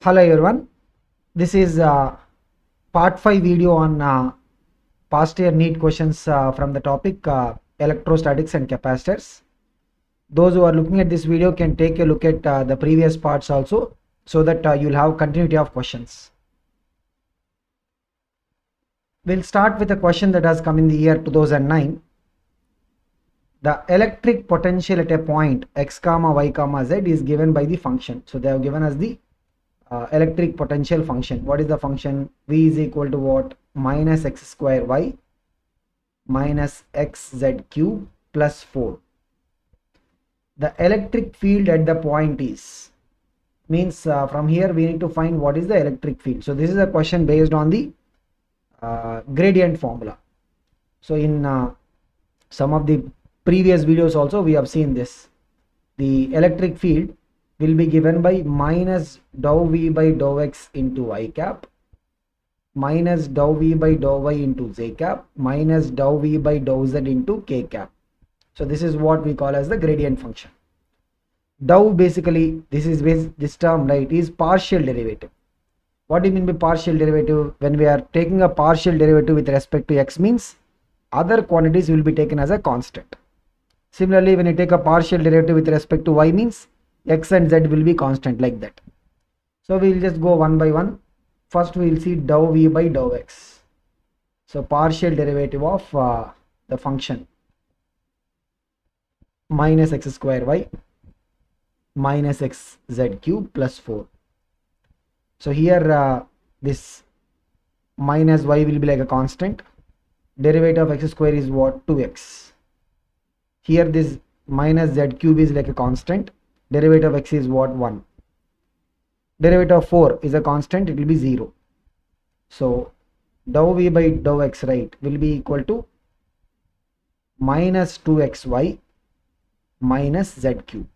Hello everyone, this is part 5 video on past year NEET questions from the topic electrostatics and capacitors. Those who are looking at this video can take a look at the previous parts also, so that you'll have continuity of questions. We'll start with a question that has come in the year 2009. The electric potential at a point x comma y comma z is given by the function. So they have given us the electric potential function. What is the function? V is equal to what? Minus x square y minus xz cube plus 4. The electric field at the point is, means from here we need to find what is the electric field. So this is a question based on the gradient formula. So in some of the previous videos also we have seen this. The electric field will be given by minus dou v by dou x into I cap minus dou v by dou y into z cap minus dou v by dou z into k cap. So this is what we call as the gradient function. Dou, basically this term, right, is partial derivative. What do you mean by partial derivative? When we are taking a partial derivative with respect to x, means other quantities will be taken as a constant. Similarly, when you take a partial derivative with respect to y, means x and z will be constant, like that. So we will just go one by one. First we will see dou v by dou x. So partial derivative of the function minus x square y minus xz cube plus 4. So here this minus y will be like a constant. Derivative of x square is what? 2x. Here this minus z cube is like a constant. Derivative of x is what? 1. Derivative of 4 is a constant, it will be 0. So dou v by dou x, right, will be equal to minus 2xy minus z cube.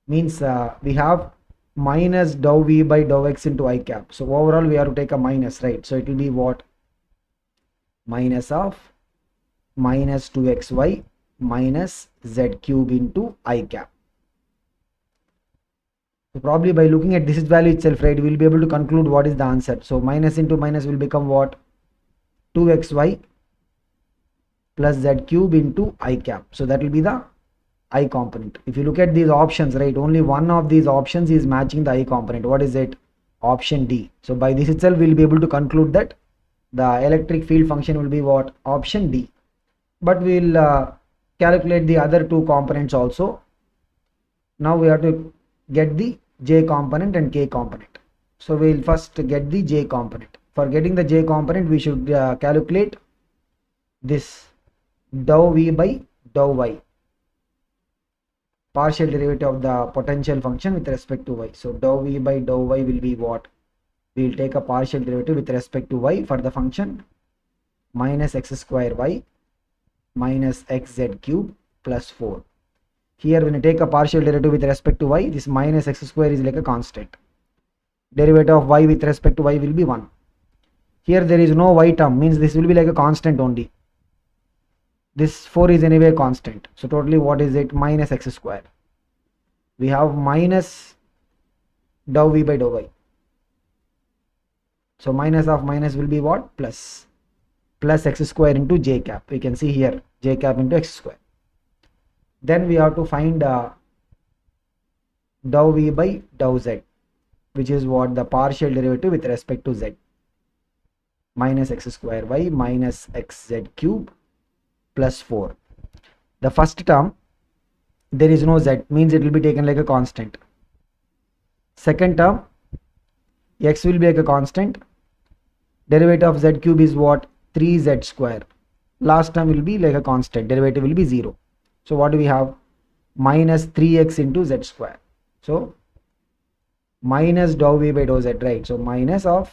Means we have minus dou v by dou x into I cap. So overall we have to take a minus, right? So it will be what? Minus of minus 2xy minus z cube into I cap. So probably by looking at this value itself, right, we will be able to conclude what is the answer. So minus into minus will become what? 2xy plus z cube into I cap. So that will be the I component. If you look at these options, right, only one of these options is matching the I component. What is it? Option D. So by this itself we will be able to conclude that the electric field function will be what? Option D. But we will calculate the other two components also. Now we have to get the J component and K component. So we will first get the J component. For getting the J component, we should calculate this dou v by dou y, partial derivative of the potential function with respect to y. So dou v by dou y will be what? We will take a partial derivative with respect to y for the function minus x square y minus xz cube plus 4. Here when you take a partial derivative with respect to y, this minus x square is like a constant. Derivative of y with respect to y will be 1. Here there is no y term, means this will be like a constant only. This 4 is anyway constant. So totally what is it? Minus x square. We have minus dou v by dou y. So minus of minus will be what? Plus. Plus x square into j cap. We can see here j cap into x square. Then we have to find dou v by dou z, which is what? The partial derivative with respect to z. Minus x square y minus xz cube plus 4. The first term, there is no z, means it will be taken like a constant. Second term, x will be like a constant. Derivative of z cube is what? 3z square. Last term will be like a constant. Derivative will be 0. So what do we have? Minus 3x into z square. So minus dou v by dou z, right? So minus of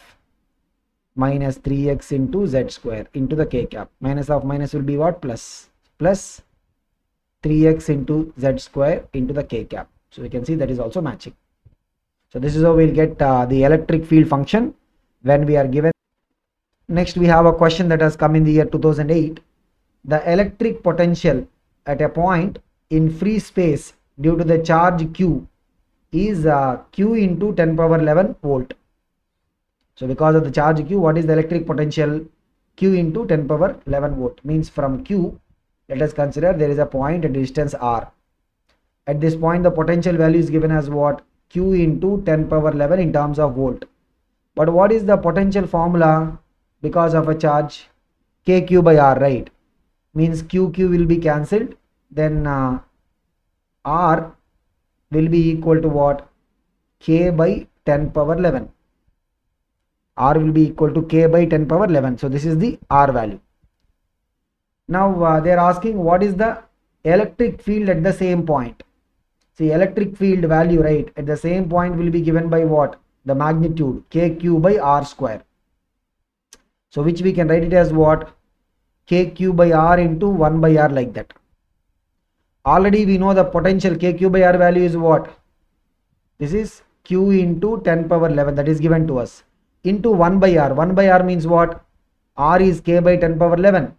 minus 3x into z square into the k cap. Minus of minus will be what? Plus. Plus 3x into z square into the k cap. So you can see that is also matching. So this is how we'll get the electric field function when we are given. Next we have a question that has come in the year 2008. The electric potential at a point in free space due to the charge q is Q into 10 power 11 volt. So because of the charge Q, what is the electric potential? Q into 10 power 11 volt. Means from Q, let us consider there is a point at distance R. At this point, the potential value is given as what? Q into 10 power 11 in terms of volt. But what is the potential formula because of a charge? KQ by R, right? Means QQ will be cancelled. Then R will be equal to what? K by 10 power 11. R will be equal to K by 10 power 11. So this is the R value. Now they are asking what is the electric field at the same point. See, electric field value, right, at the same point will be given by what? The magnitude KQ by R square. So which we can write it as what? KQ by R into 1 by R, like that. Already we know the potential KQ by R value is what? This is Q into 10 power 11, that is given to us, into 1 by R. 1 by R means what? R is K by 10 power 11.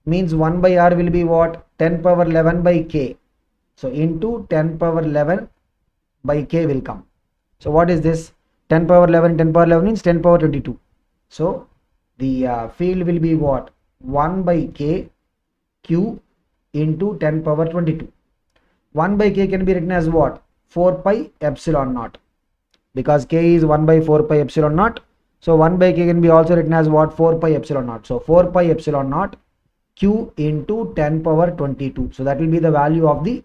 Means 1 by R will be what? 10 power 11 by K. So into 10 power 11 by K will come. So what is this? 10 power 11, 10 power 11 means 10 power 22. So the field will be what? 1 by K Q into 10 power 22. 1 by K can be written as what? 4 pi epsilon naught. Because K is 1 by 4 pi epsilon naught. So 1 by K can be also written as what? 4 pi epsilon naught. So 4 pi epsilon naught Q into 10 power 22. So that will be the value of the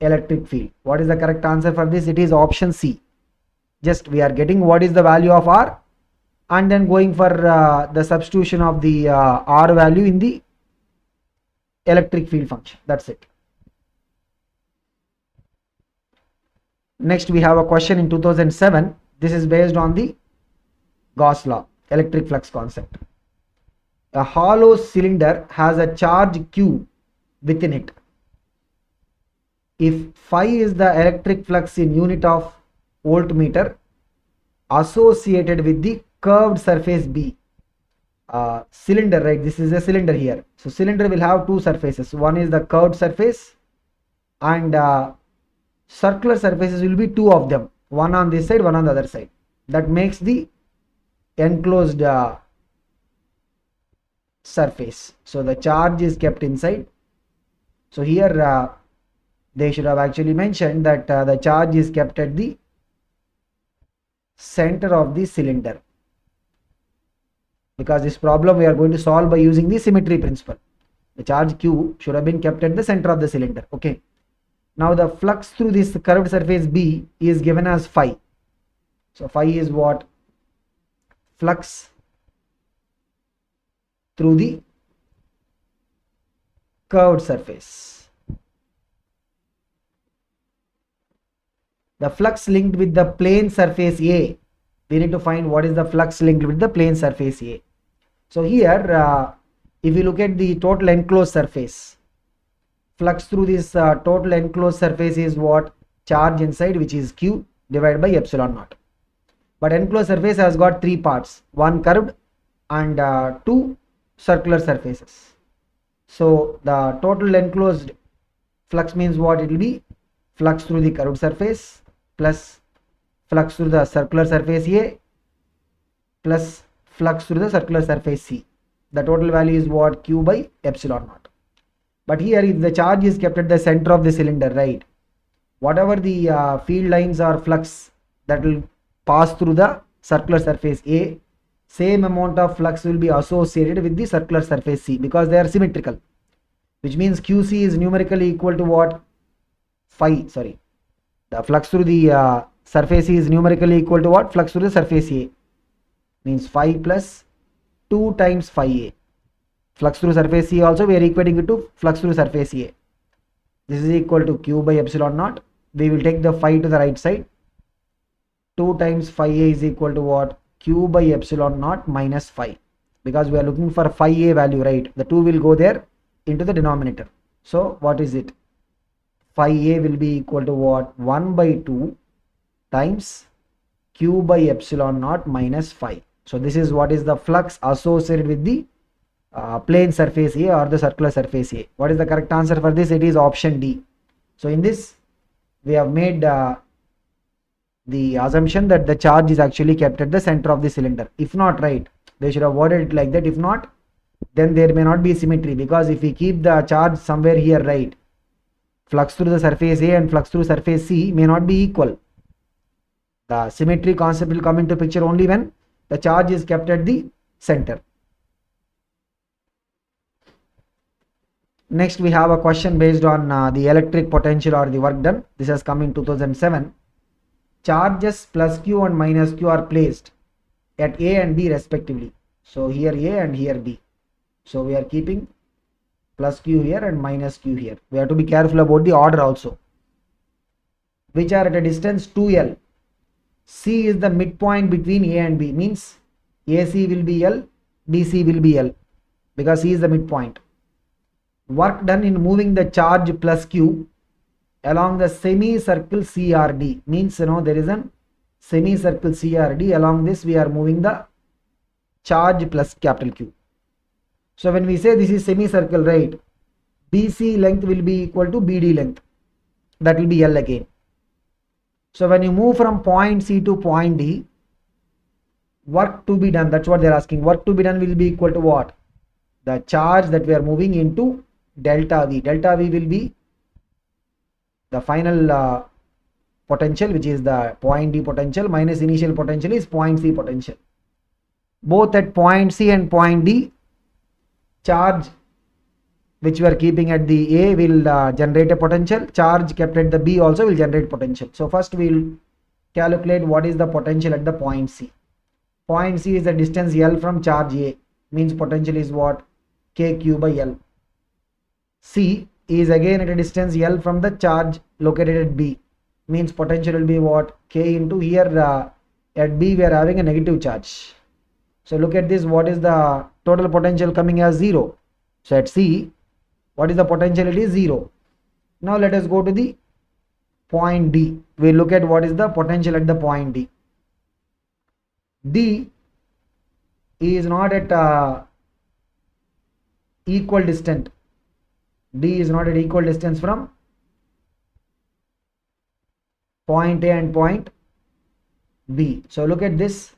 electric field. What is the correct answer for this? It is option C. Just we are getting what is the value of R and then going for the substitution of the R value in the electric field function. That's it. Next we have a question in 2007. This is based on the Gauss law, electric flux concept. A hollow cylinder has a charge Q within it. If phi is the electric flux in unit of voltmeter associated with the curved surface B, cylinder, right? This is a cylinder here. So cylinder will have two surfaces. One is the curved surface and circular surfaces will be two of them. One on this side, one on the other side. That makes the enclosed surface. So the charge is kept inside. So here they should have actually mentioned that the charge is kept at the center of the cylinder, because this problem we are going to solve by using the symmetry principle. The charge Q should have been kept at the center of the cylinder. Okay. Now the flux through this curved surface B is given as phi. So phi is what? Flux through the curved surface. The flux linked with the plane surface A. We need to find what is the flux linked with the plane surface A. So here if you look at the total enclosed surface, flux through this total enclosed surface is what? Charge inside, which is Q divided by epsilon naught. But enclosed surface has got three parts, one curved and two circular surfaces. So the total enclosed flux means what? It will be flux through the curved surface plus flux through the circular surface A plus flux through the circular surface C. The total value is what? Q by epsilon naught. But here if the charge is kept at the center of the cylinder, right, whatever the field lines or flux that will pass through the circular surface A, same amount of flux will be associated with the circular surface C, because they are symmetrical, which means QC is numerically equal to what? Phi, sorry, the flux through the surface is numerically equal to what? Flux through the surface A, means phi plus 2 times phi A. Flux through surface C also we are equating it to flux through surface A. This is equal to Q by epsilon naught. We will take the phi to the right side. 2 times phi A is equal to what? Q by epsilon naught minus phi, because we are looking for phi A value, right? The 2 will go there into the denominator. So what is it? Phi A will be equal to what? 1 by 2 times Q by epsilon naught minus phi. So this is what is the flux associated with the plane surface A or the circular surface A. What is the correct answer for this? It is option D. So in this we have made the assumption that the charge is actually kept at the center of the cylinder. If not, right, they should have worded it like that. If not, then there may not be symmetry, because if we keep the charge somewhere here, right, flux through the surface A and flux through surface C may not be equal. The symmetry concept will come into picture only when the charge is kept at the center. Next, we have a question based on the electric potential or the work done. This has come in 2007. Charges plus Q and minus Q are placed at A and B respectively. So here A and here B. So we are keeping plus Q here and minus Q here. We have to be careful about the order also. Which are at a distance 2L. C is the midpoint between A and B, means AC will be L, BC will be L, because C is the midpoint. Work done in moving the charge plus Q along the semicircle CRD, means there is a semicircle CRD. Along this we are moving the charge plus capital Q. So when we say this is semicircle, right, BC length will be equal to BD length, that will be L again. So when you move from point C to point D, work to be done, that's what they're asking. Work to be done will be equal to what? The charge that we are moving into delta V. Delta V will be the final potential, which is the point D potential, minus initial potential is point C potential. Both at point C and point D, charge which we are keeping at the A will generate a potential. Charge kept at the B also will generate potential. So first we will calculate what is the potential at the point C. Point C is the distance L from charge A, means potential is what? KQ by L. C is again at a distance L from the charge located at B, means potential will be what? K into here at B we are having a negative charge. So look at this, what is the total potential coming as 0? So at C, what is the potential? It is 0. Now let us go to the point D. We look at what is the potential at the point D. D is not at equal distance. D is not at equal distance from point A and point B. So look at this.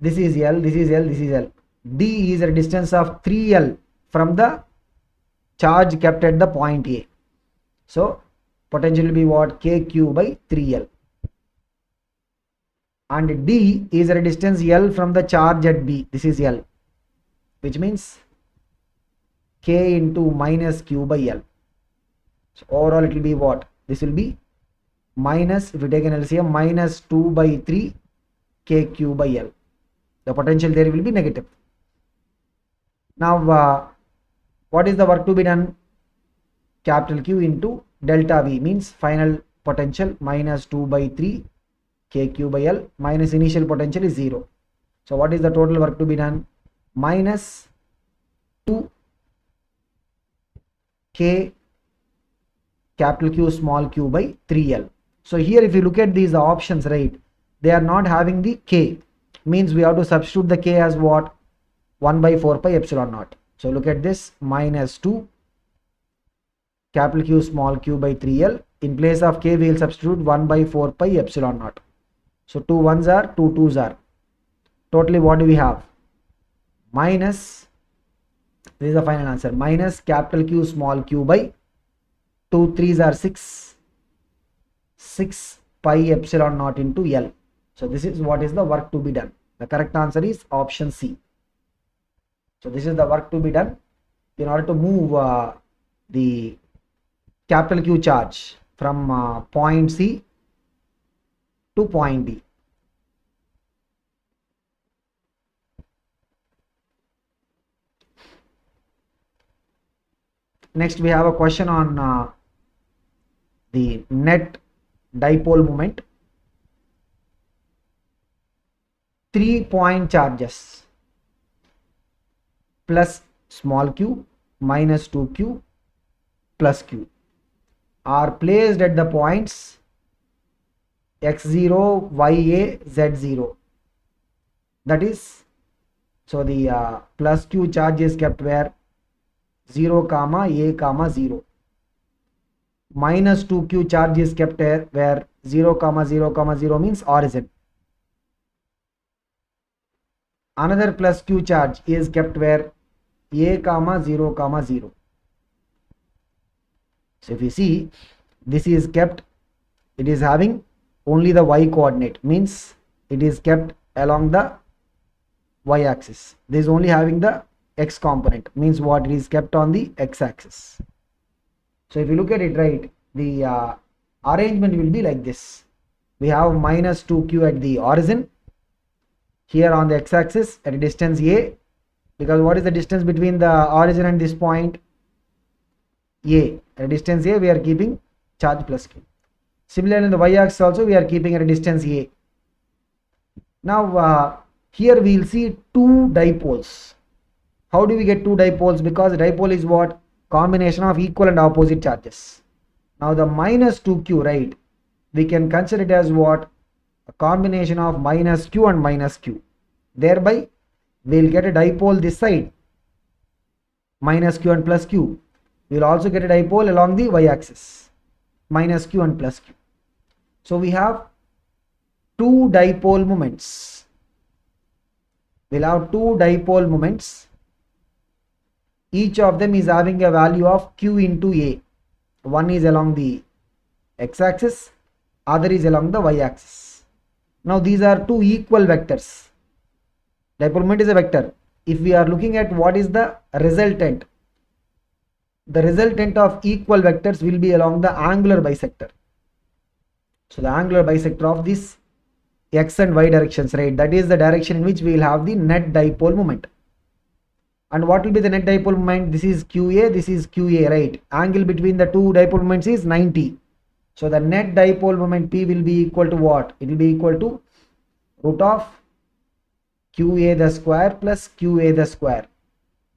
This is L, this is L, this is L. D is a distance of 3L from the charge kept at the point A. So potential will be what? KQ by 3L. And D is a distance L from the charge at B. This is L, which means K into minus Q by L. So overall it will be what? This will be minus, if we take an LCM, minus 2 by 3 KQ by L. The potential there will be negative. Now what is the work to be done? Capital Q into delta V, means final potential minus 2 by 3 KQ by L, minus initial potential is 0. So what is the total work to be done? Minus 2 K capital Q small q by 3L. So here if you look at these options, right, they are not having the K, means we have to substitute the K as what? 1 by 4 pi epsilon naught. So look at this, minus 2 capital Q small q by 3L. In place of K we will substitute 1 by 4 pi epsilon naught. So 2 1s are, 2 2s are. Totally what do we have? Minus, this is the final answer, minus capital Q small q by 2 3s are 6 pi epsilon naught into L. So this is what is the work to be done. The correct answer is option C. So this is the work to be done in order to move the capital Q charge from point C to point D. Next we have a question on the net dipole moment. 3-point charges plus small q minus 2q plus q are placed at the points x0, ya, z0. That is, so the plus q charge is kept where? 0 comma a comma 0. minus 2q charge is kept here, where 0 comma 0 comma 0 means origin. Another plus q charge is kept where a comma 0 comma 0. So if you see, this is kept, it is having only the y coordinate, means it is kept along the y axis. This is only having the x component, means what, it is kept on the x axis. So if you look at it, right, the arrangement will be like this. We have minus 2q at the origin, here on the x axis at a distance a, because what is the distance between the origin and this point? A. At a distance a, we are keeping charge plus q. Similarly in the y axis also we are keeping at a distance a. Now here we will see two dipoles. How do we get two dipoles? Because dipole is what? Combination of equal and opposite charges. Now the minus 2q, right, we can consider it as what? A combination of minus q and minus q. Thereby we will get a dipole this side, minus q and plus q. We will also get a dipole along the y axis, minus q and plus q. So we have two dipole moments. We will have two dipole moments. Each of them is having a value of q into a. One is along the x axis, other is along the y axis. Now these are two equal vectors. Dipole moment is a vector. If we are looking at what is the resultant of equal vectors will be along the angular bisector. So the angular bisector of this x and y directions, right, that is the direction in which we will have the net dipole moment. And what will be the net dipole moment? This is qa, this is qa, right? Angle between the two dipole moments is 90. So the net dipole moment P will be equal to what? It will be equal to root of qa the square plus qa the square.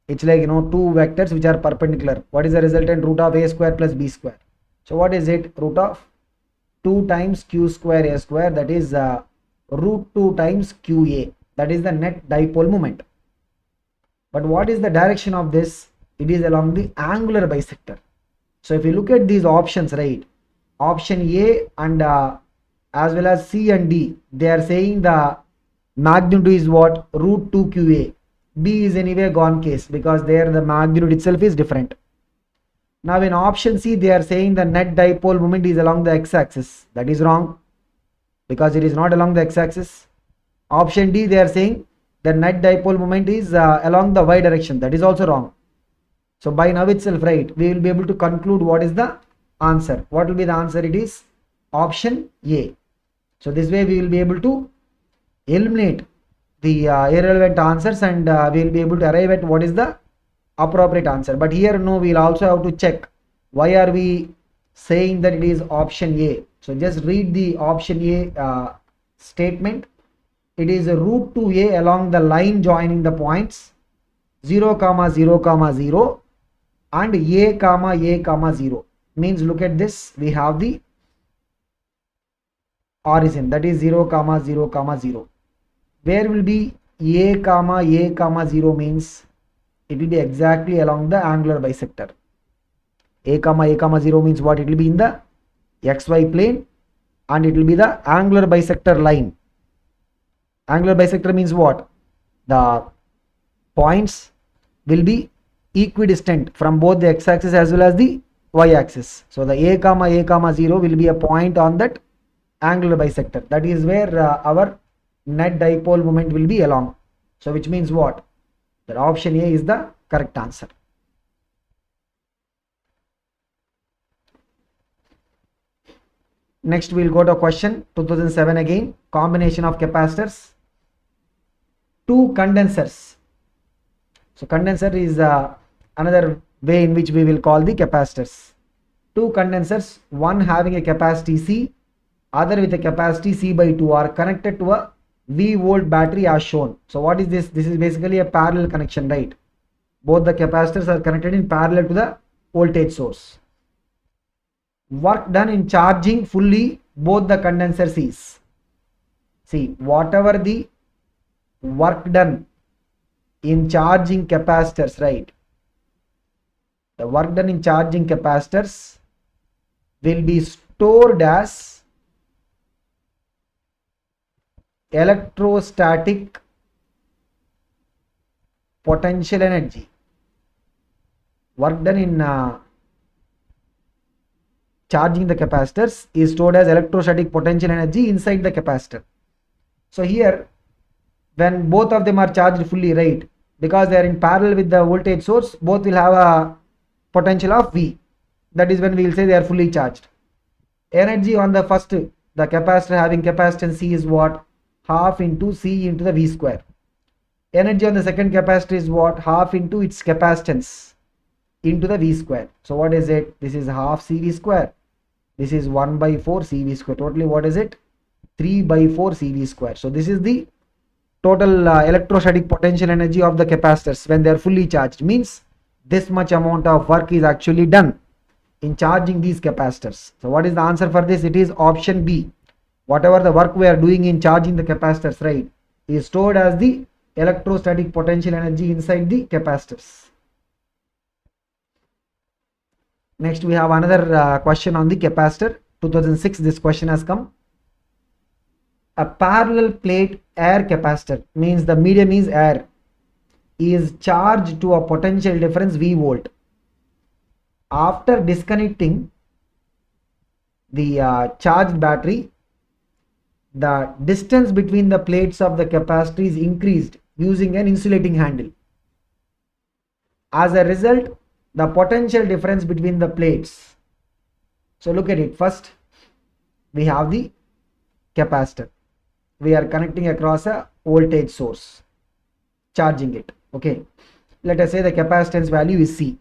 It's like, two vectors which are perpendicular. What is the resultant? Root of a square plus b square. So what is it? Root of 2 times q square a square, that is root 2 times qa. That is the net dipole moment. But what is the direction of this? It is along the angular bisector. So if you look at these options, right, option A and as well as C and D, they are saying the magnitude is what? Root 2 qa. B is anyway gone case, because there the magnitude itself is different. Now in option C, they are saying the net dipole moment is along the x axis. That is wrong, because it is not along the x axis. Option D, they are saying the net dipole moment is along the y direction. That is also wrong. So by now itself, right, we will be able to conclude what is the answer. What will be the answer? It is option A. So this way we will be able to eliminate the irrelevant answers, and we will be able to arrive at what is the appropriate answer. But here, no, we will also have to check why are we saying that it is option A. So just read the option A statement. It is a root 2a along the line joining the points 0 comma 0 comma 0 and a comma 0. Means, look at this, we have the origin, that is 0 comma 0 comma 0. Where will be a comma 0 means it will be exactly along the angular bisector. A comma 0 means what? It will be in the xy plane, and it will be the angular bisector line. Angular bisector means what? The points will be equidistant from both the x-axis as well as the y-axis. So the a comma 0 will be a point on that angular bisector. That is where our net dipole moment will be along. So which means what? That option A is the correct answer. Next we will go to question 2007 again. Combination of capacitors. Two condensers. So condenser is another way in which we will call the capacitors. Two condensers, one having a capacity C, other with a capacity C by 2, are connected to a V volt battery as shown. So what is this? This is basically a parallel connection, right? Both the capacitors are connected in parallel to the voltage source. Work done in charging fully both the condensers is, see, whatever the work done in charging capacitors, right? The work done in charging capacitors will be stored as electrostatic potential energy. Work done in charging the capacitors is stored as electrostatic potential energy inside the capacitor. So here, when both of them are charged fully, right, because they are in parallel with the voltage source, both will have a potential of V. That is when we will say they are fully charged. Energy on the first, the capacitor having capacitance C is what? Half into C into the V square. Energy on the second capacitor is what? Half into its capacitance into the V square. So what is it? This is half CV square. This is 1 by 4 CV square. Totally what is it? 3 by 4 CV square. So this is the total electrostatic potential energy of the capacitors when they are fully charged. Means this much amount of work is actually done in charging these capacitors. So what is the answer for this? It is option B. Whatever the work we are doing in charging the capacitors, right, is stored as the electrostatic potential energy inside the capacitors. Next we have another question on the capacitor. 2006 this question has come. A parallel plate air capacitor, means the medium is air, is charged to a potential difference V volt. After disconnecting the charged battery, the distance between the plates of the capacitor is increased using an insulating handle. As a result, the potential difference between the plates. So look at it. First, we have the capacitor. We are connecting across a voltage source, charging it. Okay, let us say the capacitance value is C.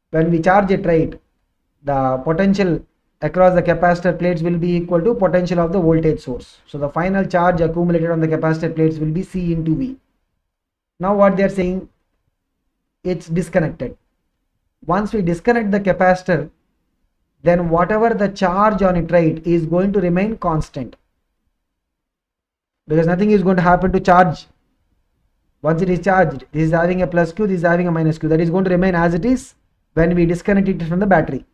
When we charge it, right, the potential across the capacitor plates will be equal to potential of the voltage source. So the final charge accumulated on the capacitor plates will be C into V. Now what they are saying, it's disconnected. Once we disconnect the capacitor, then whatever the charge on it, right, is going to remain constant, because nothing is going to happen to charge. Once it is charged, this is having a plus Q, this is having a minus Q. That is going to remain as it is when we disconnect it from the battery.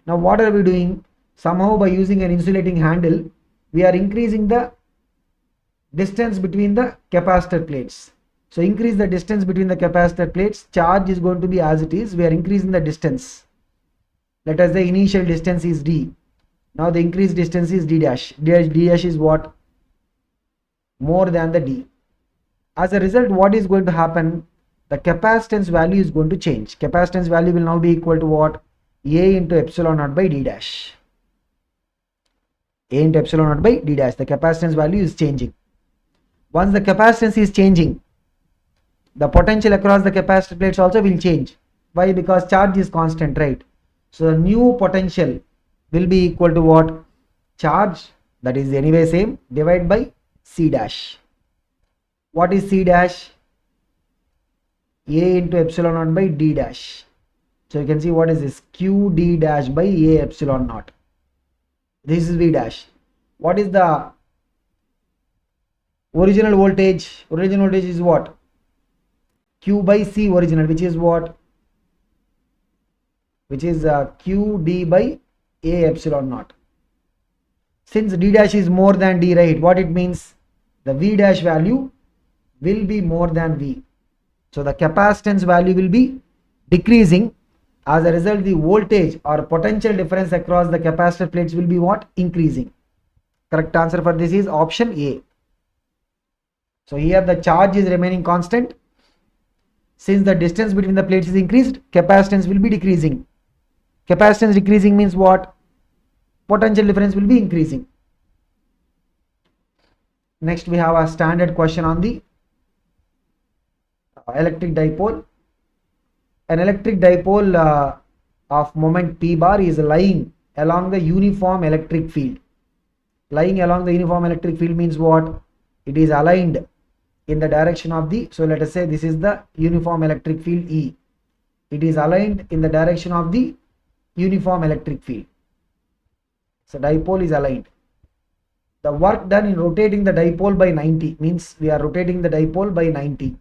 Now what are we doing? Somehow by using an insulating handle, we are increasing the distance between the capacitor plates. So increase the distance between the capacitor plates. Charge is going to be as it is. We are increasing the distance. Let us say initial distance is D. Now the increased distance is D dash. D dash is what? More than the D. As a result, what is going to happen? The capacitance value is going to change. Capacitance value will now be equal to what? A into epsilon naught by D dash. A into epsilon naught by D dash. The capacitance value is changing. Once the capacitance is changing, the potential across the capacitor plates also will change. Why? Because charge is constant, right? So the new potential will be equal to what? Charge, that is anyway same, divided by C dash. What is C dash? A into epsilon naught by D dash. So you can see what is this? Q D dash by A epsilon naught. This is V dash. What is the original voltage? Original voltage is what? Q by C original, which is what? Which is Q D by A epsilon naught. Since D dash is more than D, right, what it means? The V dash value will be more than V. So the capacitance value will be decreasing. As a result, the voltage or potential difference across the capacitor plates will be what? Increasing. Correct answer for this is option A. So here the charge is remaining constant. Since the distance between the plates is increased, capacitance will be decreasing. Capacitance decreasing means what? Potential difference will be increasing. Next we have a standard question on the electric dipole. An electric dipole of moment p bar is lying along the uniform electric field. Lying along the uniform electric field means what? It is aligned in the direction of the, so let us say this is the uniform electric field E. It is aligned in the direction of the uniform electric field. So dipole is aligned. The work done in rotating the dipole by 90 means we are rotating the dipole by 90.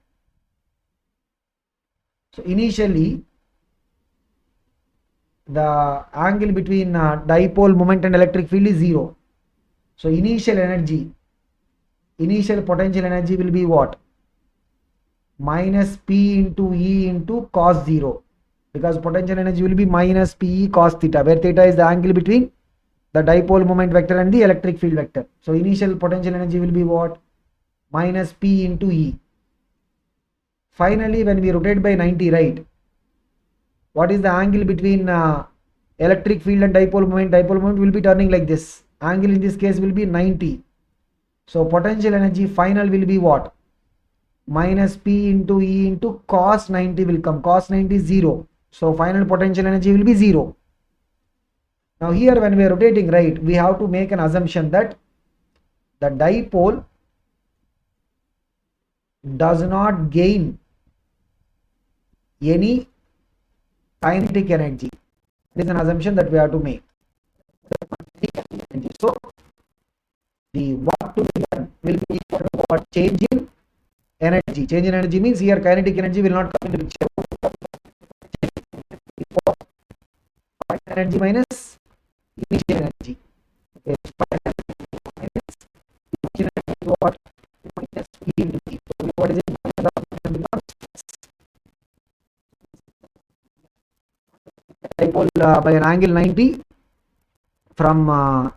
So initially the angle between dipole moment and electric field is 0. So initial potential energy will be what? Minus P into E into cos 0, because potential energy will be minus Pe cos theta, where theta is the angle between the dipole moment vector and the electric field vector. So initial potential energy will be what? Minus P into E. Finally, when we rotate by 90, right, what is the angle between electric field and dipole moment? Dipole moment will be turning like this. Angle in this case will be 90. So potential energy final will be what? Minus P into E into cos 90 will come. Cos 90 is 0. So final potential energy will be 0. Now here when we are rotating, right, we have to make an assumption that the dipole does not gain any kinetic energy. This is an assumption that we have to make. So the work to be done will be equal to what? Change in energy. Change in energy means here kinetic energy will not come into picture. Energy minus initial energy. Okay. Minus initial energy is what? Minus P into E. So what is it? Dipole by an angle 90 from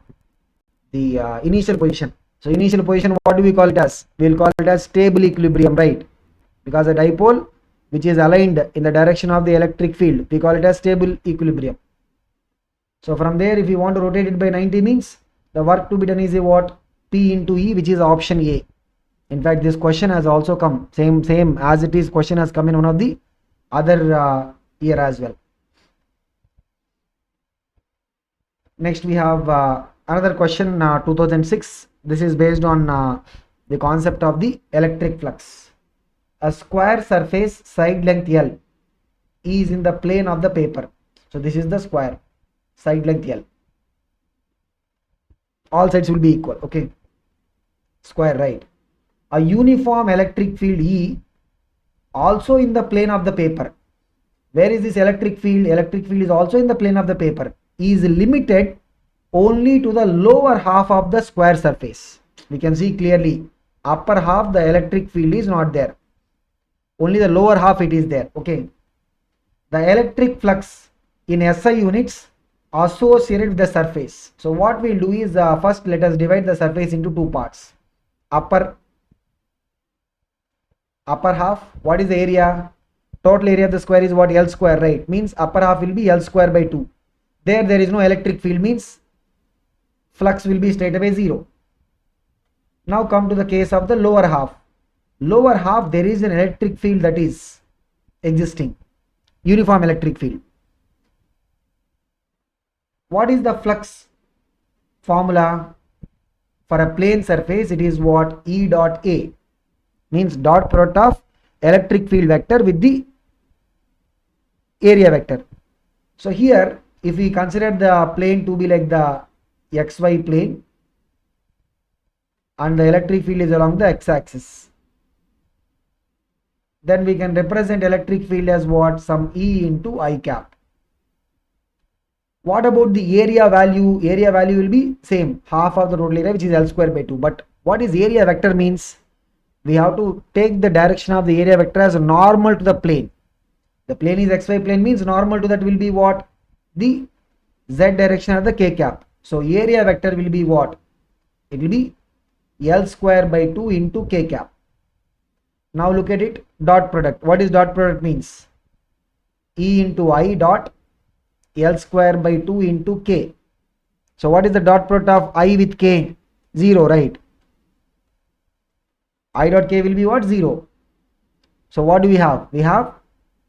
the initial position. So initial position, what do we call it as? We will call it as stable equilibrium, right? Because a dipole which is aligned in the direction of the electric field, we call it as stable equilibrium. So from there, if you want to rotate it by 90 means the work to be done is a what? P into E, which is option A. In fact, this question has also come, same as it is question has come in one of the other year as well. Next we have another question, 2006. This is based on the concept of the electric flux. A square surface side length L is in the plane of the paper. So this is the square side length L. All sides will be equal, okay? Square, right? A uniform electric field E also in the plane of the paper. Where is this electric field? Electric field is also in the plane of the paper. Is limited only to the lower half of the square surface. We can see clearly upper half the electric field is not there. Only the lower half it is there, okay? The electric flux in SI units associated with the surface. So what we'll do is first let us divide the surface into two parts. Upper half, what is the area? Total area of the square is what? L square, right? Means upper half will be L square by 2. There is no electric field, means flux will be straight away 0. Now come to the case of the lower half. Lower half, there is an electric field that is existing, uniform electric field. What is the flux formula for a plane surface? It is what? E dot A, means dot product of electric field vector with the area vector. So here if we consider the plane to be like the XY plane and the electric field is along the x-axis, then we can represent electric field as what? Some E into I cap. What about the area value? Area value will be same, half of the total area, which is L square by 2. But what is area vector means? We have to take the direction of the area vector as normal to the plane. The plane is XY plane, means normal to that will be what? The Z direction of the K cap. So area vector will be what? It will be L square by 2 into K cap. Now look at it, dot product. What is dot product means? E into I dot L square by 2 into K. So what is the dot product of I with K? 0, right? I dot K will be what? 0. So what do we have? We have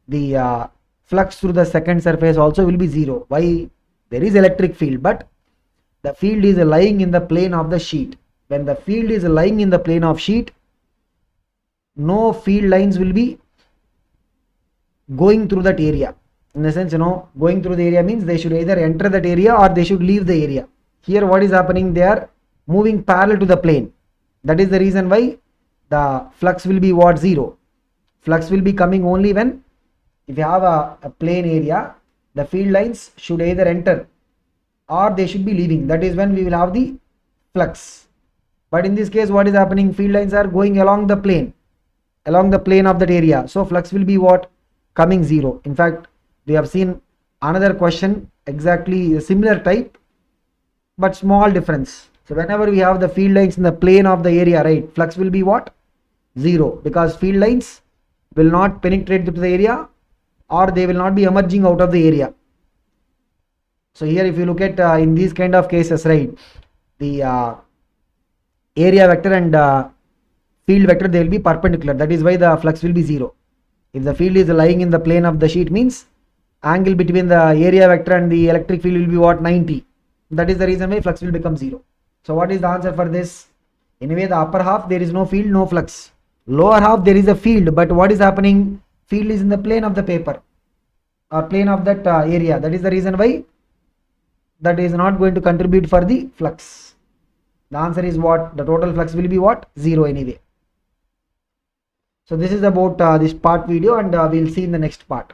the flux through the second surface also will be 0. Why? There is electric field, but the field is lying in the plane of the sheet. When the field is lying in the plane of sheet, no field lines will be going through that area. In the sense, going through the area means they should either enter that area or they should leave the area. Here what is happening? They are moving parallel to the plane. That is the reason why the flux will be what? 0. Flux will be coming only when, if you have a plane area the field lines should either enter or they should be leaving. That is when we will have the flux. But in this case, what is happening? Field lines are going along the plane of that area. So flux will be what? Coming 0. In fact, we have seen another question exactly a similar type, but small difference. So whenever we have the field lines in the plane of the area, right, flux will be what? 0, because field lines will not penetrate to the area or they will not be emerging out of the area. So here if you look at in these kind of cases, right, the area vector and field vector, they will be perpendicular. That is why the flux will be 0. If the field is lying in the plane of the sheet, means angle between the area vector and the electric field will be what? 90. That is the reason why flux will become 0. So what is the answer for this? Anyway, the upper half there is no field, no flux. Lower half there is a field, but what is happening? Field is in the plane of the paper or plane of that area. That is the reason why that is not going to contribute for the flux. The answer is what? The total flux will be what? 0 anyway. So this is about this part video, and we'll see in the next part.